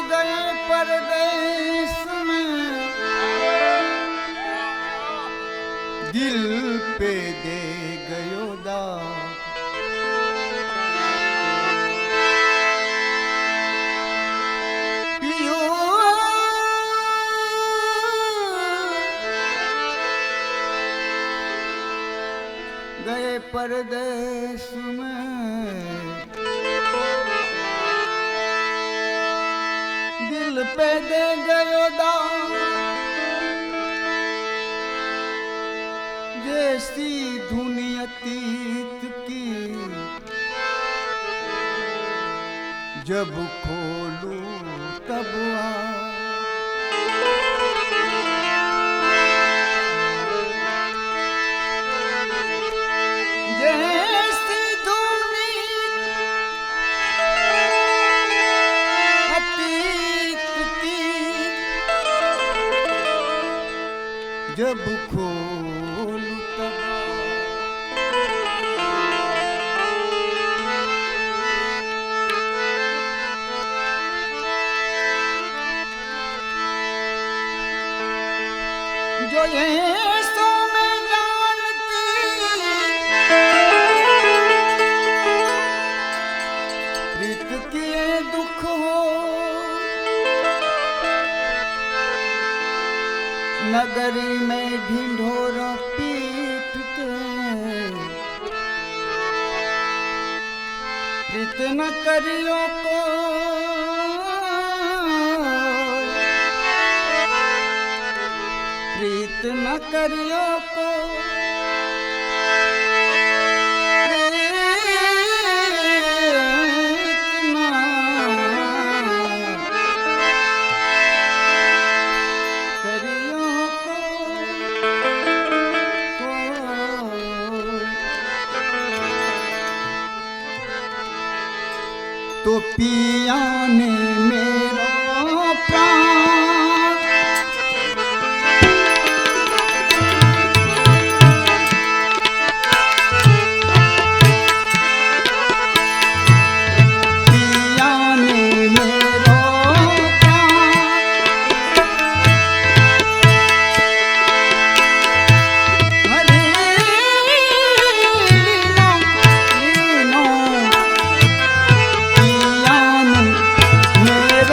गए परदेश में, दिल पे दे गयो दाग। पियो गए परदेश में, दिल पे दे गयो दाग। जैसी धुनी अतीत की जब खोलूं तब जैसी धुनी अतीत की जब खोलूं तब जो ये सो मैं जानती प्रीत किए दुख हो, नगरी में ढिंढोरा पीट के प्रीत न करियो को, प्रीत न करियो को, तो पिया ने मेरा प्राण पिया ने मेरा प्राण हरे लीनो लीनो पिया ने मेरा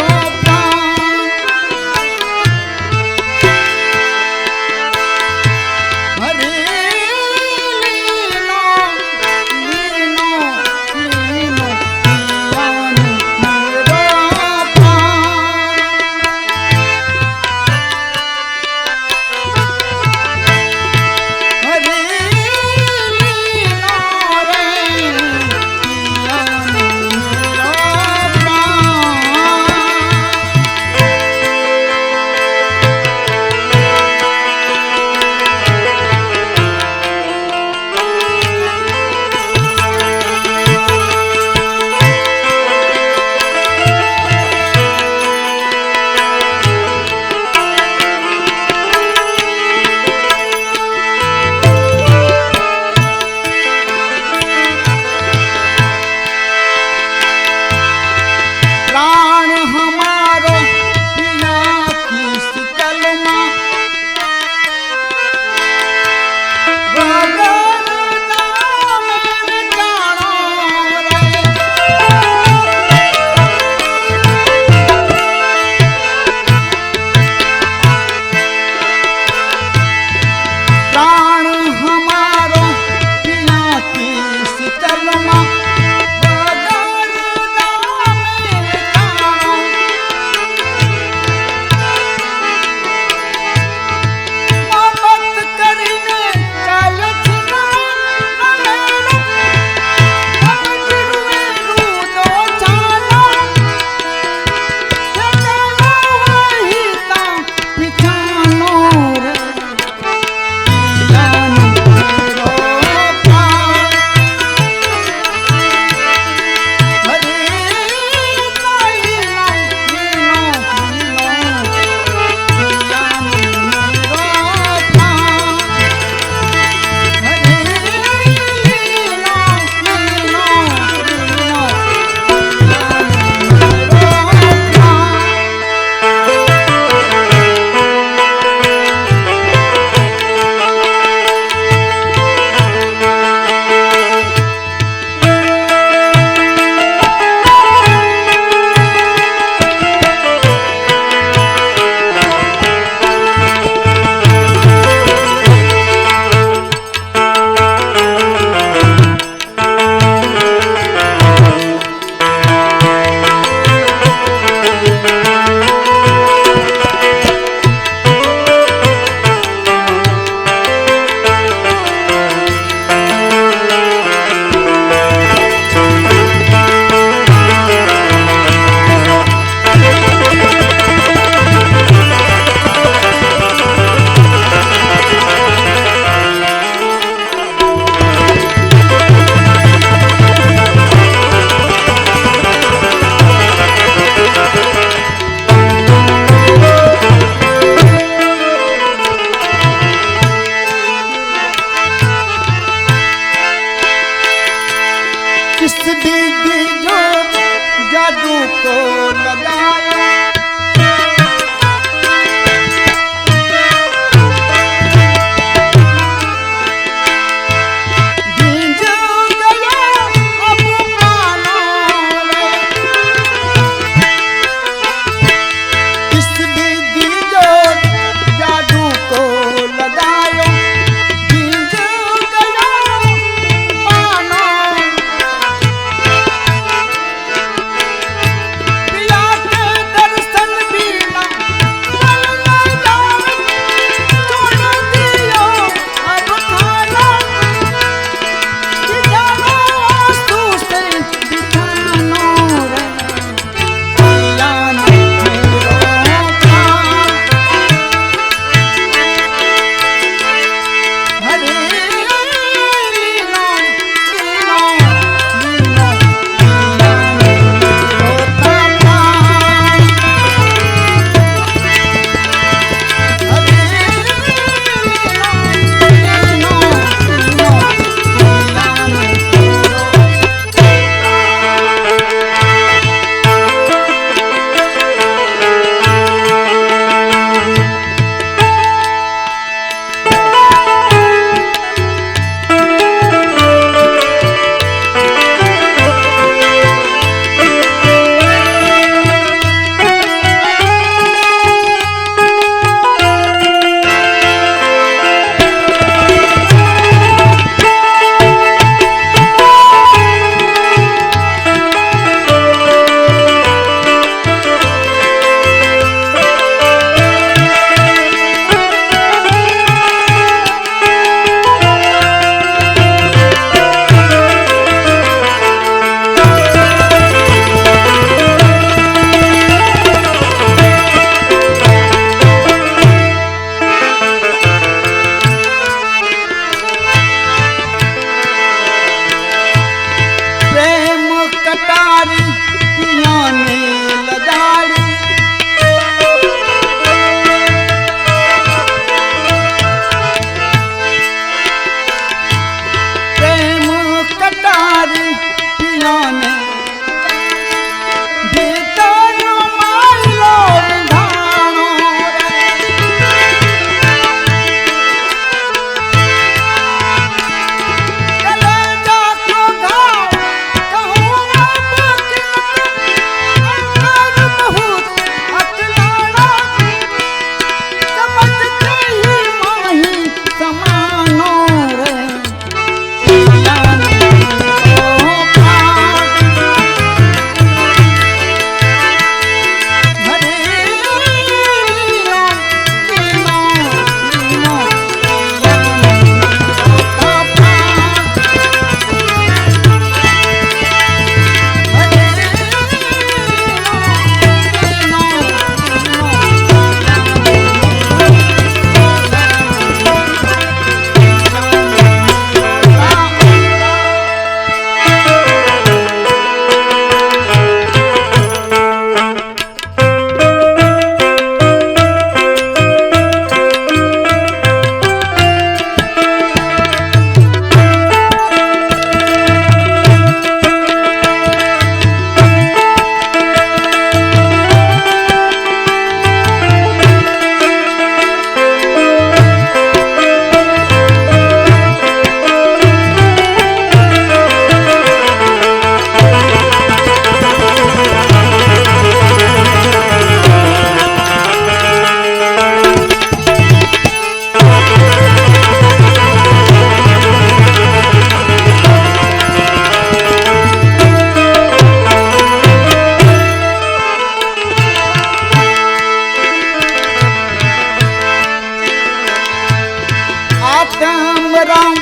राम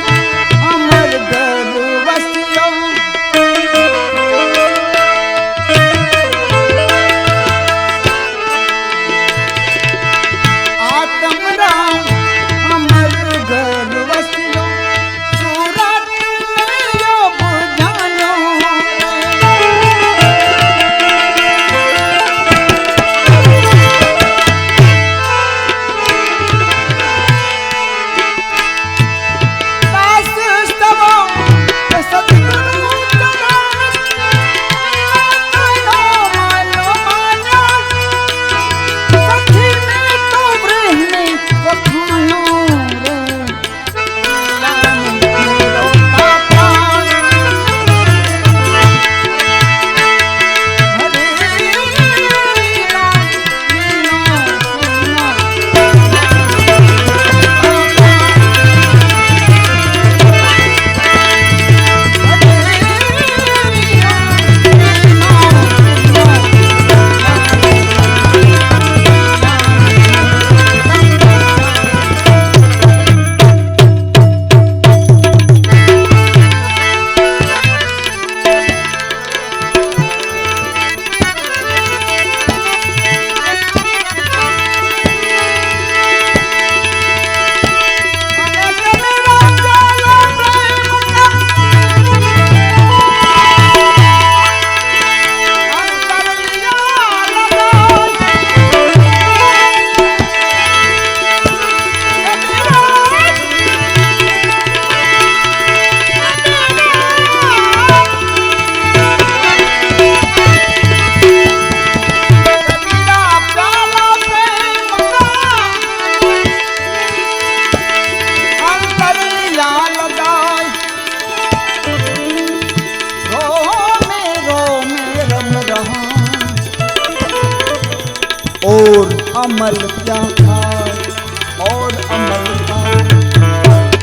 अमर घर वसियो आत्म राम अमर घर वसियो सूरत में यो बुझानो और अमल क्या खाए और अमल खाए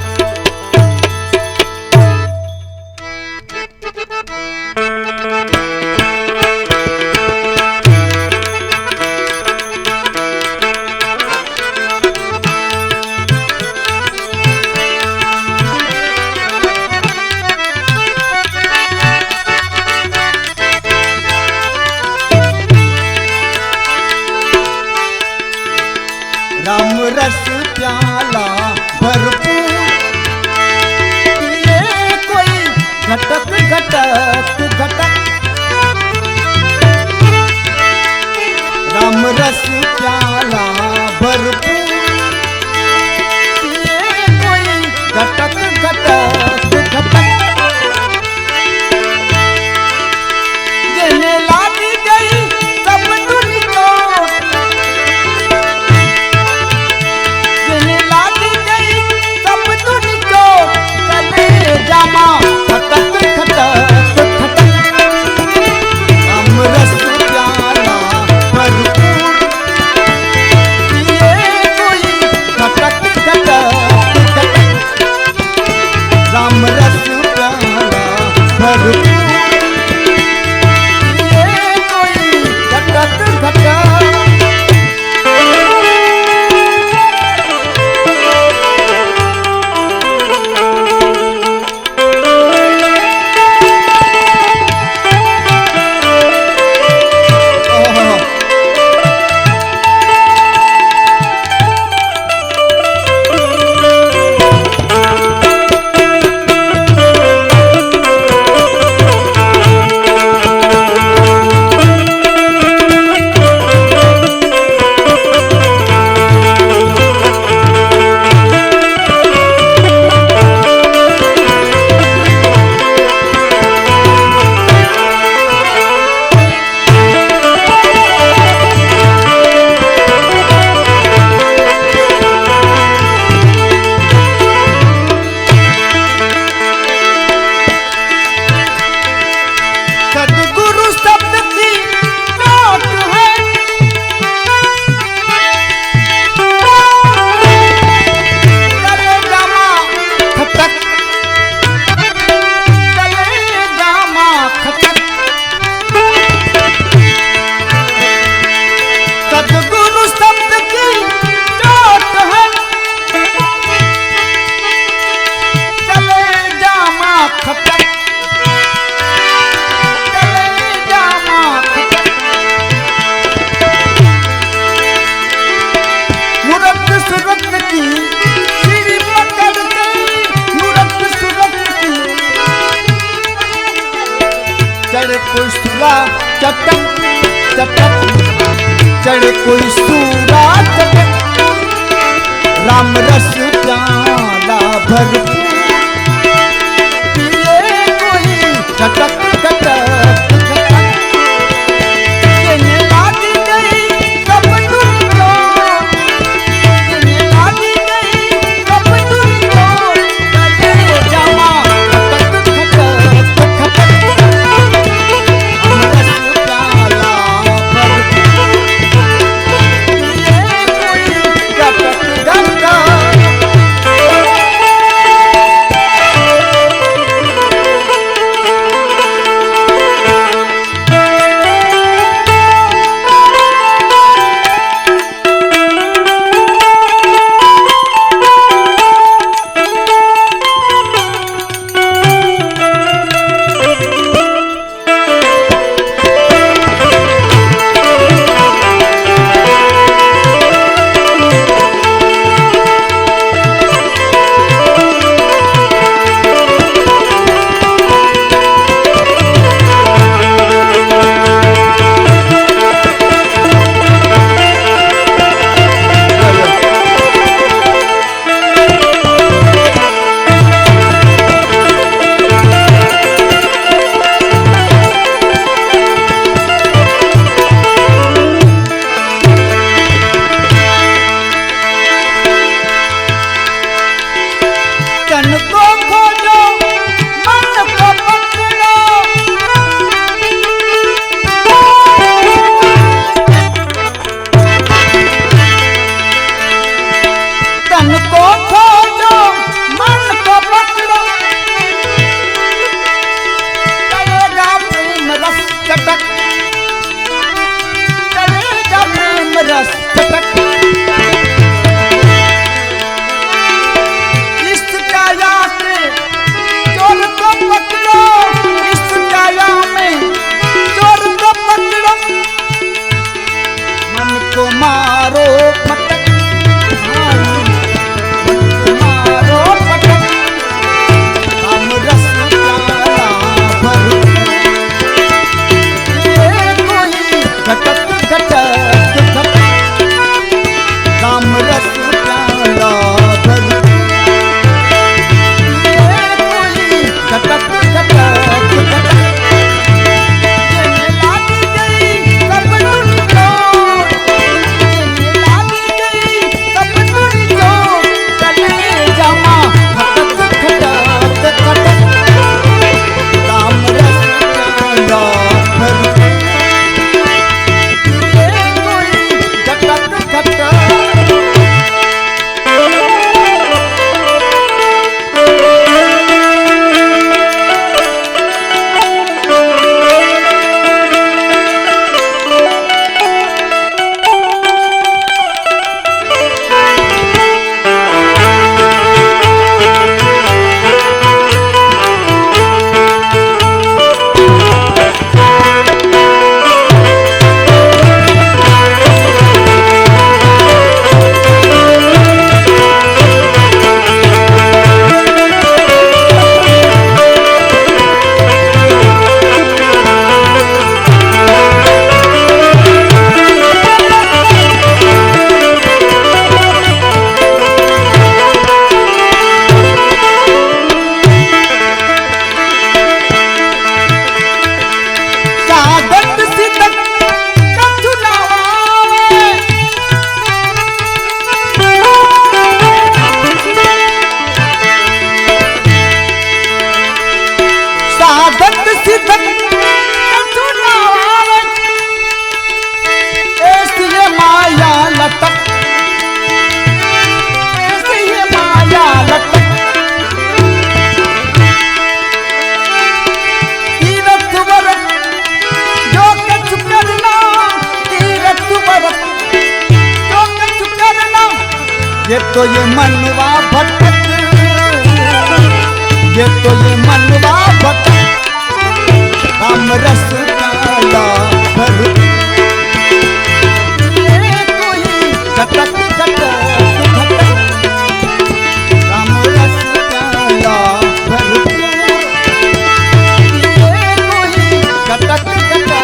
सूरा चटक चटक चढ़े कोई सूरा चटक राम रस प्याला भरपूर पिए कोई चटक चटक तो ये मनवा भटक, ये तो ये मनवा भटक, राम रस प्याला भर, ये कोई घटक घटक घटक, राम रस प्याला भर, ये कोई घटक घटक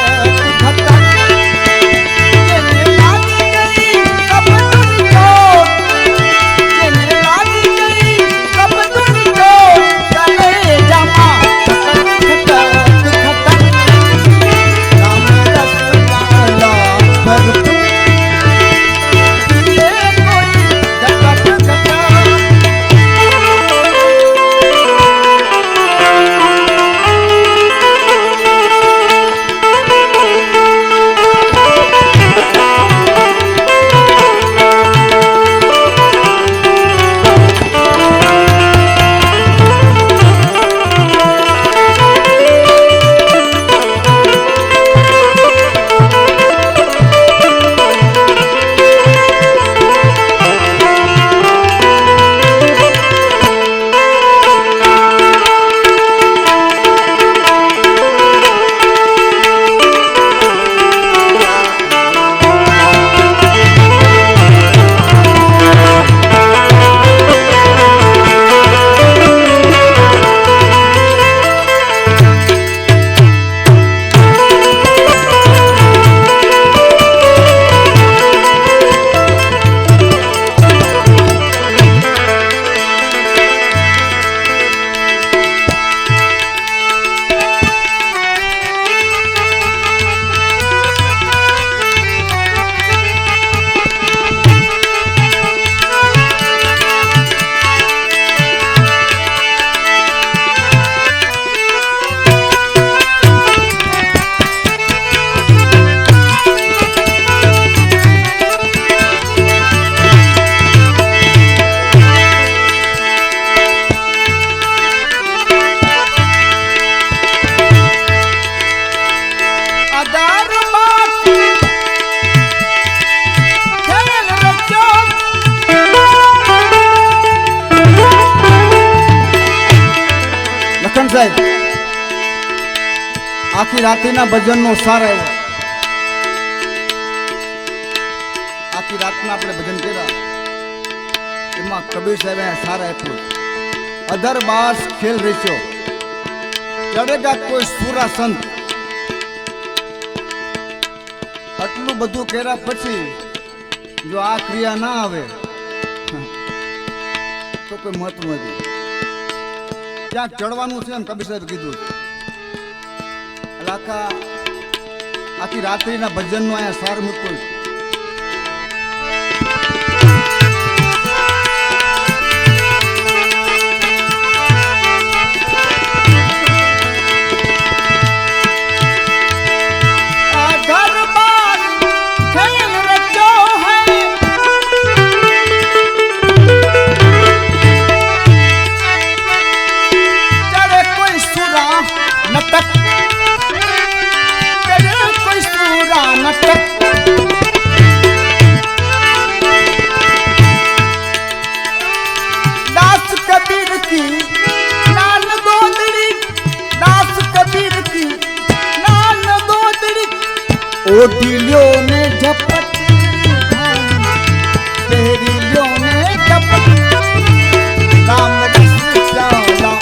સાહેબ આખી રાત્રિના ભજનનો સાર આવ્યો. આખી રાતના આપણે ભજન કર્યા એમાં કબીર સાહેબે સાર આપ્યું. અધર બાસ ખેલ રેચ્યો ચડેગા કોઈ સુરા સંત. આટલું બધું કર્યા પછી જો આ ક્રિયા ના આવે તો કોઈ મહત્વ નથી. ક્યાંક ચડવાનું છે એમ કબીર સાહેબ કીધું. એટલે આખી રાત્રિના ભજનનો અહીંયા સાર મૂક્યો. ओडिलियों ने झपट तेरिलियों ने झपट राम रस प्याला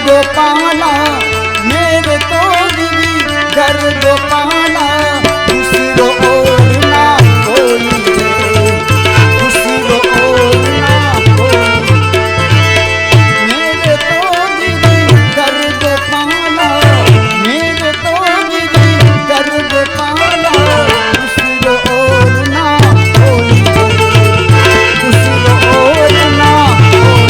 गोपाला मेरे तो गिरी घर गोपाला दूसरो और ना कोई दूसरो और ना कोई मेरे तो गिरी घर गोपाला मेरे तो गिरी घर गोपाला दूसरो और ना कोई दूसरो और ना कोई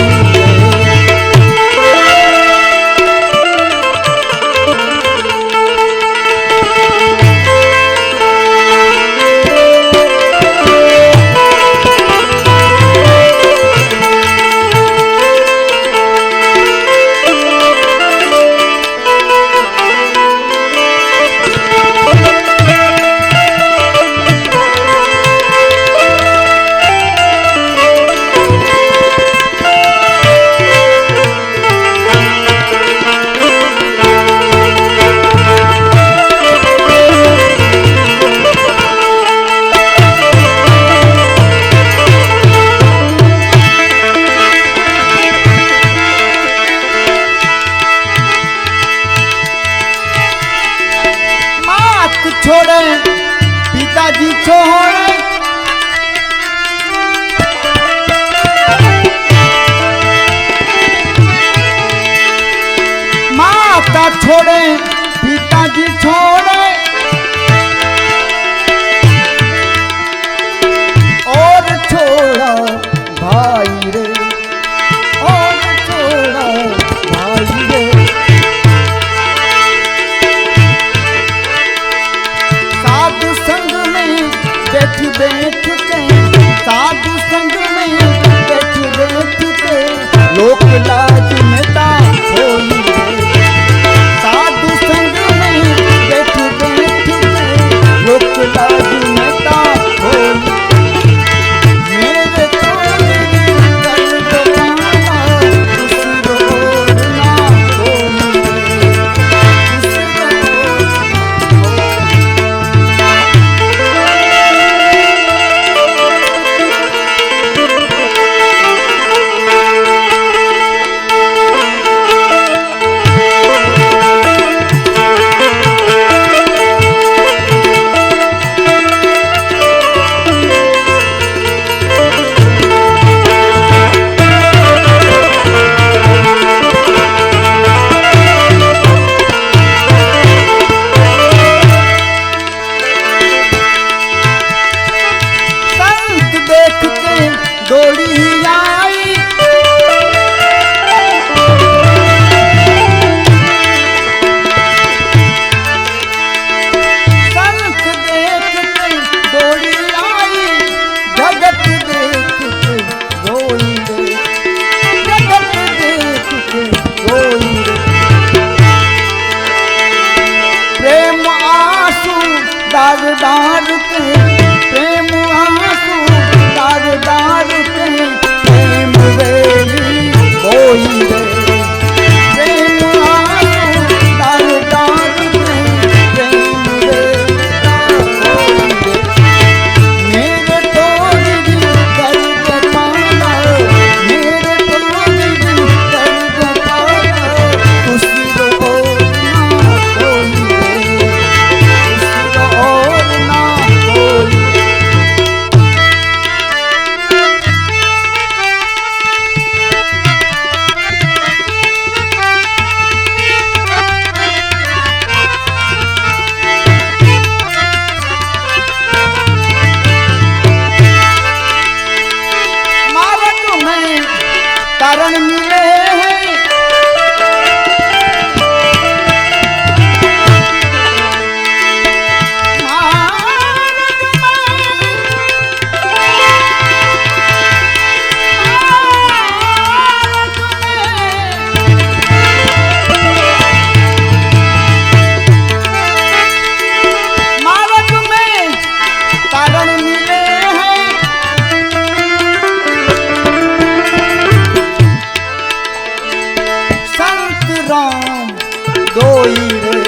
दोई रे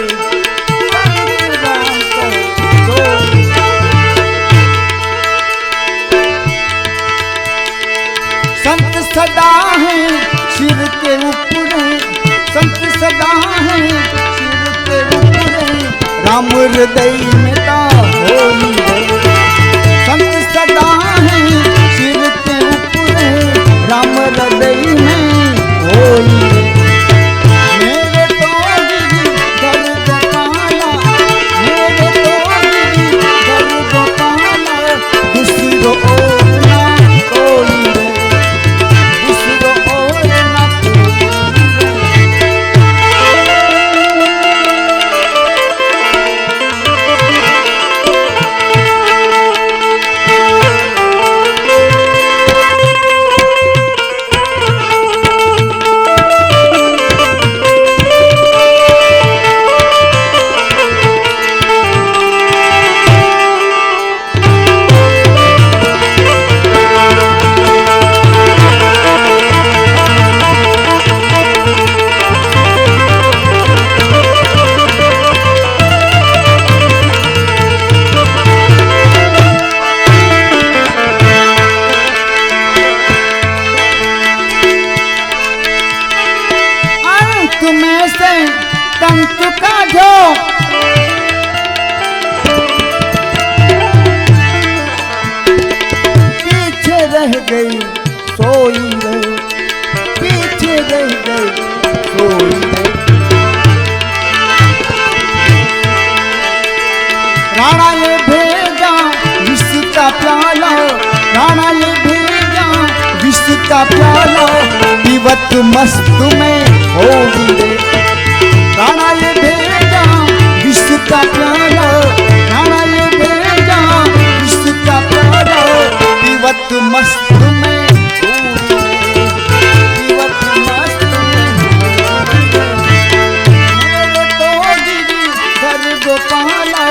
संत राम को दोई। संत सदा है सिर के ऊपर, संत सदा है सिर के ऊपर, राम हृदय में ता होई रे। संत सदा है सिर के ऊपर, राम हृदय में होई रे। मेरे तो घर गोपाला, मेरे तो घर गोपाला, दूसरो और ना कोई रे, दूसरो और ना कोई तुम्हें से कंक काढ़ो, पीछे रह गई सोई रे, पीछे रह गई सोई रे। राणा ये भेजा विष का प्याला, राणा ये भेजा विष का प्याला, पीवत मस्त में होगी रे। राणा ये भेजा विष का प्याला, राणा ये भेजा विष का प्याला, पीवत मस्त में होगी रे, पीवत मस्त में होगी रे। मेरे तो गिरी घर गोपाला,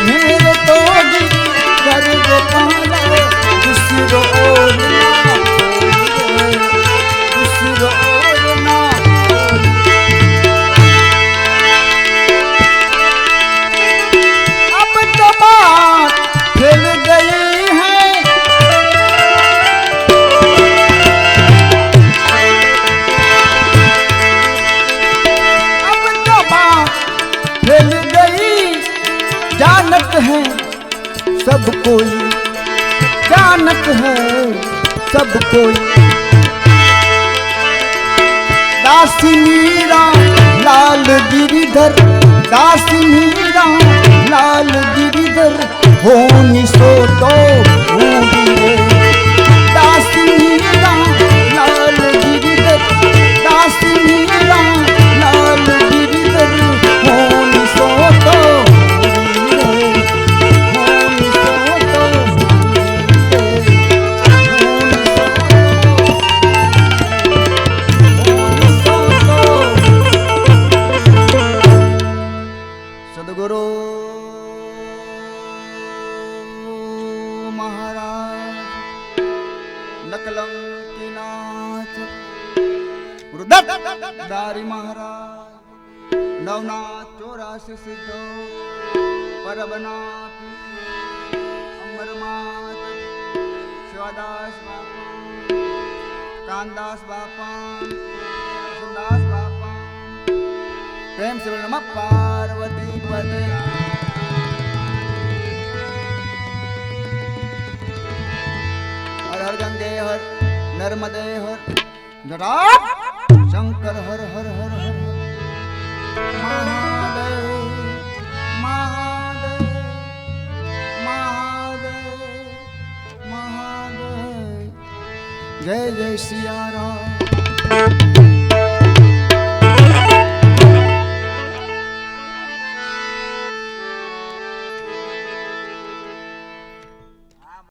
मेरे तो गिरी घर गोपाला, दूसरो और ना कोई रे, दूसरो और ना कोई। अब तो बात फैल गई है, अब तो बात फैल गई, जानत है सब कोई, जानत है सब कोई। दासी मीरा लाल गिरिधर, दासी मीरा लाल गिरिधर, होनी सो तो होगी रे। दासी मीरा लाल गिरिधर, दासी मीरा लाल गिरिधर, होनी सो तो होगी रे, होनी सो तो होगी रे, सदगुरु महाराज नकलंकीनाथ दारी महाराज नवनाथ 84 सिद्धो परबनाथ अमरमात शिवादास बापा कानदास बापा सुदास बापा प्रेम से नमः पार्वती पते। हर हर गंगे हर नर्मदे हर जटा शंकर हर हर हर हर महादेव महादेव महादेव महादेव। जय जय सिया राम।